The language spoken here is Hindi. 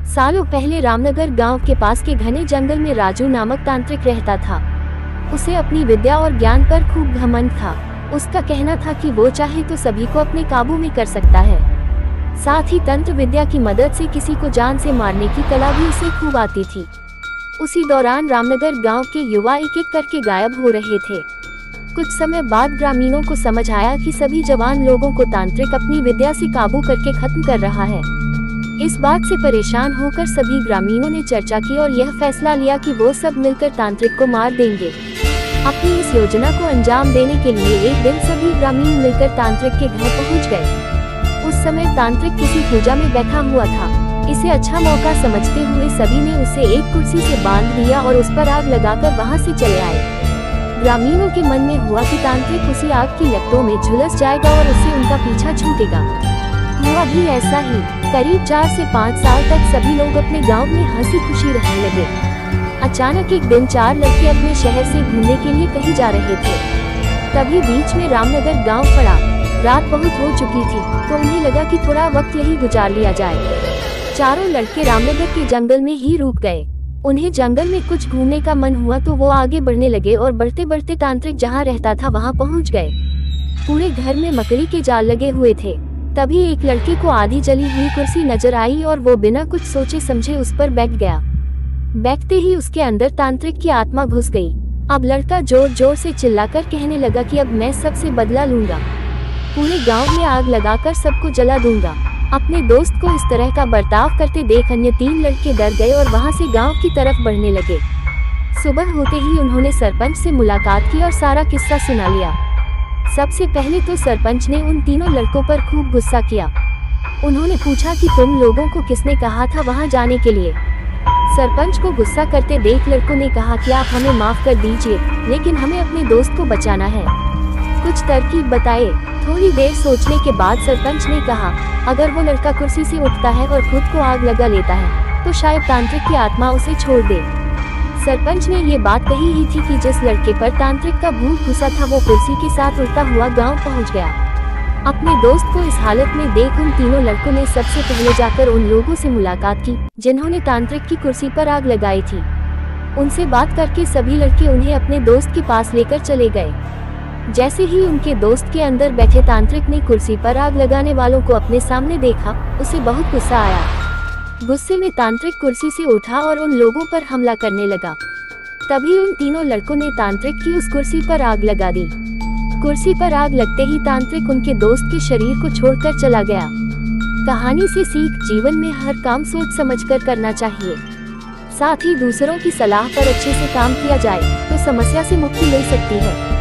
सालों पहले रामनगर गांव के पास के घने जंगल में राजू नामक तांत्रिक रहता था। उसे अपनी विद्या और ज्ञान पर खूब घमंड था। उसका कहना था कि वो चाहे तो सभी को अपने काबू में कर सकता है। साथ ही तंत्र विद्या की मदद से किसी को जान से मारने की कला भी उसे खूब आती थी। उसी दौरान रामनगर गांव के युवा एक एक करके गायब हो रहे थे। कुछ समय बाद ग्रामीणों को समझ आया कि सभी जवान लोगों को तांत्रिक अपनी विद्या से काबू करके खत्म कर रहा है। इस बात से परेशान होकर सभी ग्रामीणों ने चर्चा की और यह फैसला लिया कि वो सब मिलकर तांत्रिक को मार देंगे। अपनी इस योजना को अंजाम देने के लिए एक दिन सभी ग्रामीण मिलकर तांत्रिक के घर पहुंच गए। उस समय तांत्रिक किसी पूजा में बैठा हुआ था। इसे अच्छा मौका समझते हुए सभी ने उसे एक कुर्सी से बांध दिया और उस पर आग लगाकर वहां से चले आए। ग्रामीणों के मन में हुआ कि तांत्रिक उसी आग की लपटों में झुलस जाएगा और उससे उनका पीछा छूटेगा। हुआ भी ऐसा ही। करीब 4 से 5 साल तक सभी लोग अपने गांव में हंसी खुशी रहने लगे। अचानक एक दिन 4 लड़के अपने शहर से घूमने के लिए कहीं जा रहे थे। तभी बीच में रामनगर गांव पड़ा। रात बहुत हो चुकी थी तो उन्हें लगा कि थोड़ा वक्त यहीं गुजार लिया जाए। चारों लड़के रामनगर के जंगल में ही रुक गए। उन्हें जंगल में कुछ घूमने का मन हुआ तो वो आगे बढ़ने लगे और बढ़ते बढ़ते तांत्रिक जहाँ रहता था वहाँ पहुँच गए। पूरे घर में मकड़ी के जाल लगे हुए थे। तभी एक लड़के को आधी जली हुई कुर्सी नजर आई और वो बिना कुछ सोचे समझे उस पर बैठ गया। बैठते ही उसके अंदर तांत्रिक की आत्मा घुस गई। अब लड़का जोर जोर से चिल्लाकर कहने लगा कि अब मैं सबसे बदला लूंगा। पूरे गांव में आग लगाकर सबको जला दूंगा। अपने दोस्त को इस तरह का बर्ताव करते देख अन्य 3 लड़के डर गए और वहां से गांव की तरफ बढ़ने लगे। सुबह होते ही उन्होंने सरपंच से मुलाकात की और सारा किस्सा सुना लिया। सबसे पहले तो सरपंच ने उन तीनों लड़कों पर खूब गुस्सा किया। उन्होंने पूछा कि तुम लोगों को किसने कहा था वहां जाने के लिए। सरपंच को गुस्सा करते देख लड़कों ने कहा कि आप हमें माफ कर दीजिए, लेकिन हमें अपने दोस्त को बचाना है। कुछ तरकीब बताए। थोड़ी देर सोचने के बाद सरपंच ने कहा, अगर वो लड़का कुर्सी से उठता है और खुद को आग लगा लेता है तो शायद तांत्रिक की आत्मा उसे छोड़ दे। सरपंच ने ये बात कही ही थी कि जिस लड़के पर तांत्रिक का भूत घुसा था वो कुर्सी के साथ उड़ता हुआ गांव पहुंच गया। अपने दोस्त को इस हालत में देख उन तीनों लड़कों ने सबसे पहले जाकर उन लोगों से मुलाकात की जिन्होंने तांत्रिक की कुर्सी पर आग लगाई थी। उनसे बात करके सभी लड़के उन्हें अपने दोस्त के पास लेकर चले गए। जैसे ही उनके दोस्त के अंदर बैठे तांत्रिक ने कुर्सी पर आग लगाने वालों को अपने सामने देखा, उसे बहुत गुस्सा आया। गुस्से में तांत्रिक कुर्सी से उठा और उन लोगों पर हमला करने लगा। तभी उन तीनों लड़कों ने तांत्रिक की उस कुर्सी पर आग लगा दी। कुर्सी पर आग लगते ही तांत्रिक उनके दोस्त के शरीर को छोड़कर चला गया। कहानी से सीख, जीवन में हर काम सोच समझकर करना चाहिए। साथ ही दूसरों की सलाह पर अच्छे से काम किया जाए तो समस्या से मुक्ति मिल सकती है।